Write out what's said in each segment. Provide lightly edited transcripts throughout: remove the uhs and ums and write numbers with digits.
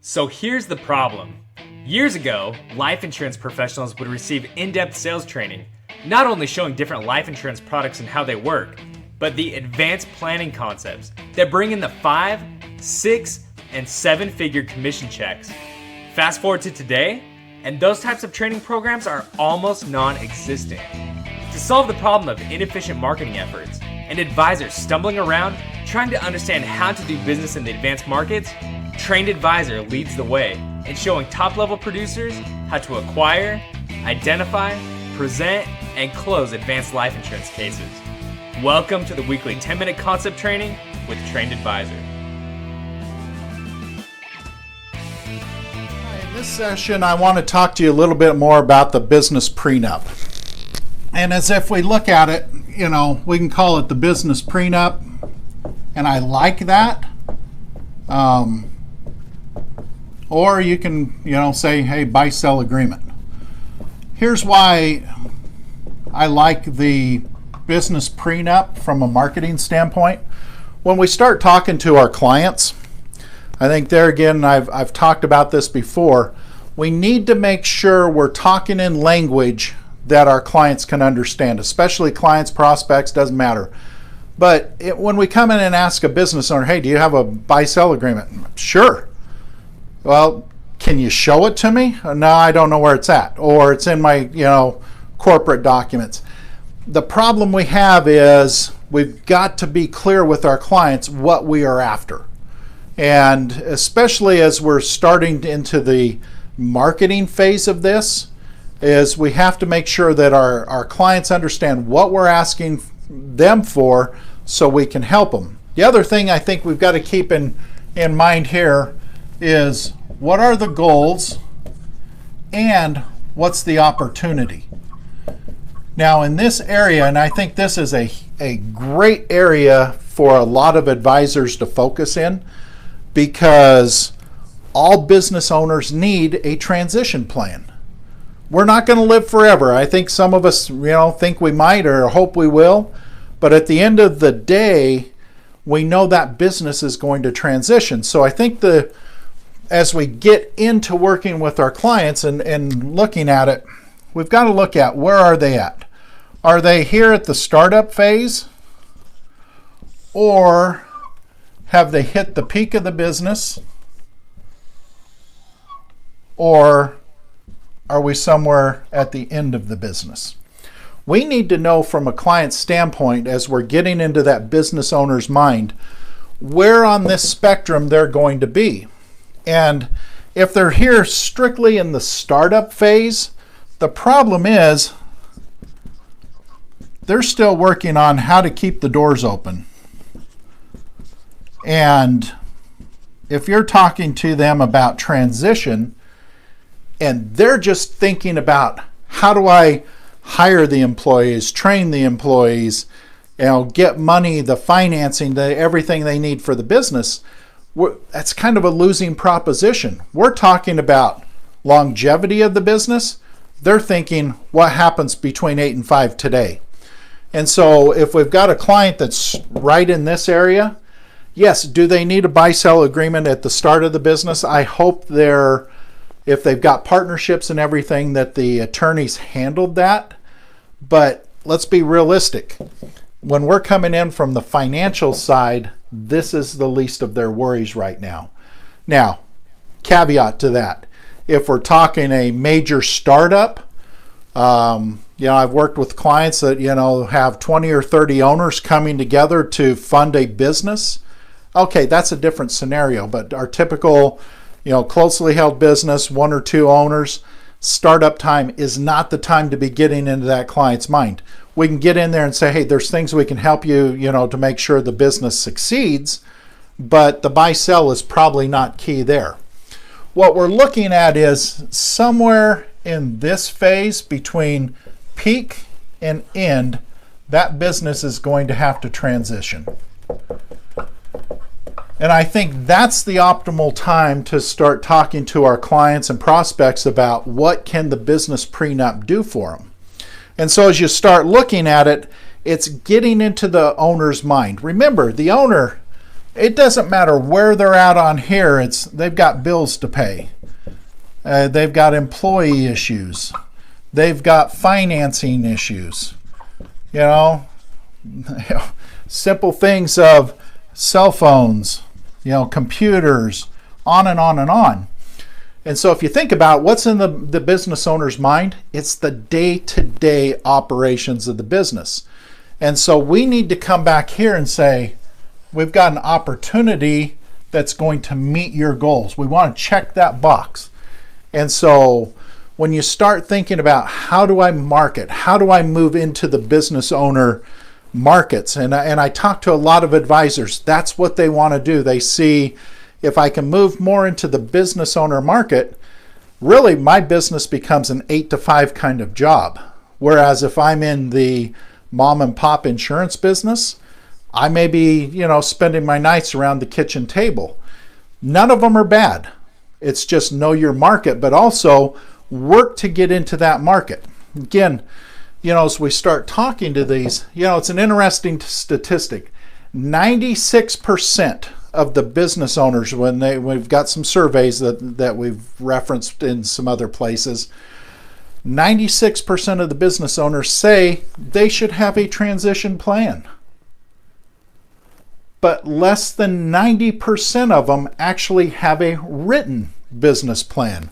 So here's the problem. Years ago, life insurance professionals would receive in-depth sales training, not only showing different life insurance products and how they work, but the advanced planning concepts that bring in the 5, 6, and 7-figure commission checks. Fast forward to today, and those types of training programs are almost non-existent. To solve the problem of inefficient marketing efforts and advisors stumbling around trying to understand how to do business in the advanced markets, Trained Advisor leads the way in showing top-level producers how to acquire, identify, present, and close advanced life insurance cases. Welcome to the weekly 10-minute concept training with Trained Advisor. In this session, I want to talk to you a little bit more about the business prenup. And as if we look at it, we can call it the business prenup, and I like that. Or you can, say, hey, buy-sell agreement. Here's why I like the business prenup from a marketing standpoint. When we start talking to our clients, I think there again, I've talked about this before, we need to make sure we're talking in language that our clients can understand, especially clients, prospects, doesn't matter. But when we come in and ask a business owner, hey, do you have a buy-sell agreement? Sure. Well, can you show it to me? No, I don't know where it's at. Or it's in my, corporate documents. The problem we have is we've got to be clear with our clients what we are after. And especially as we're starting into the marketing phase of this, is we have to make sure that our clients understand what we're asking them for so we can help them. The other thing I think we've got to keep in mind here is what are the goals and what's the opportunity. Now in this area, and I think this is a great area for a lot of advisors to focus in, because all business owners need a transition plan. We're not going to live forever. I think some of us, think we might or hope we will, but at the end of the day, we know that business is going to transition. So I think as we get into working with our clients and looking at it, we've got to look at where are they at. Are they here at the startup phase? Or have they hit the peak of the business? Or are we somewhere at the end of the business? We need to know from a client standpoint, as we're getting into that business owner's mind, where on this spectrum they're going to be. And if they're here strictly in the startup phase, the problem is they're still working on how to keep the doors open. And if you're talking to them about transition and they're just thinking about how do I hire the employees, train the employees, get money, the financing, everything they need for the business, that's kind of a losing proposition. We're talking about longevity of the business. They're thinking what happens between 8 and 5 today. And so if we've got a client that's right in this area, yes, do they need a buy-sell agreement at the start of the business? I hope if they've got partnerships and everything, that the attorneys handled that. But let's be realistic. When we're coming in from the financial side, this is the least of their worries right now. Now, caveat to that, if we're talking a major startup, I've worked with clients that, have 20 or 30 owners coming together to fund a business. Okay, that's a different scenario, but our typical, closely held business, 1 or 2 owners, startup time is not the time to be getting into that client's mind. We can get in there and say, hey, there's things we can help you, to make sure the business succeeds, but the buy-sell is probably not key there. What we're looking at is somewhere in this phase between peak and end, that business is going to have to transition. And I think that's the optimal time to start talking to our clients and prospects about what can the business prenup do for them. And so as you start looking at it, it's getting into the owner's mind. Remember, the owner, it doesn't matter where they're at on here. They've got bills to pay. They've got employee issues. They've got financing issues. You know, simple things of cell phones, computers, on and on and on. And so if you think about what's in the business owner's mind, it's the day-to-day operations of the business. And so we need to come back here and say, we've got an opportunity that's going to meet your goals. We want to check that box. And so when you start thinking about how do I market, how do I move into the business owner markets, and I talk to a lot of advisors, that's what they want to do. They see, if I can move more into the business owner market, really my business becomes an 8 to 5 kind of job. Whereas if I'm in the mom and pop insurance business, I may be, spending my nights around the kitchen table. None of them are bad. It's just know your market, but also work to get into that market. Again, as we start talking to these, it's an interesting statistic. 96% of the business owners, we've got some surveys that we've referenced in some other places, 96% of the business owners say they should have a transition plan. But less than 90% of them actually have a written business plan.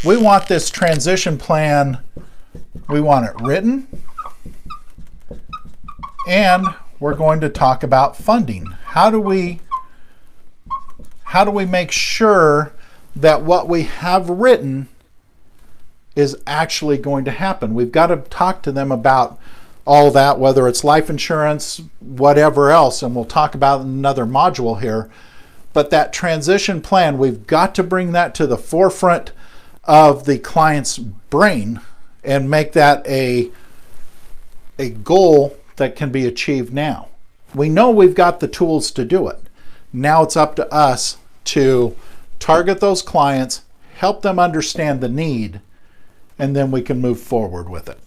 We want this transition plan, we want it written, and we're going to talk about funding. How do we make sure that what we have written is actually going to happen? We've got to talk to them about all that, whether it's life insurance, whatever else, and we'll talk about it in another module here. But that transition plan, we've got to bring that to the forefront of the client's brain and make that a goal that can be achieved now. We know we've got the tools to do it. Now it's up to us to target those clients, help them understand the need, and then we can move forward with it.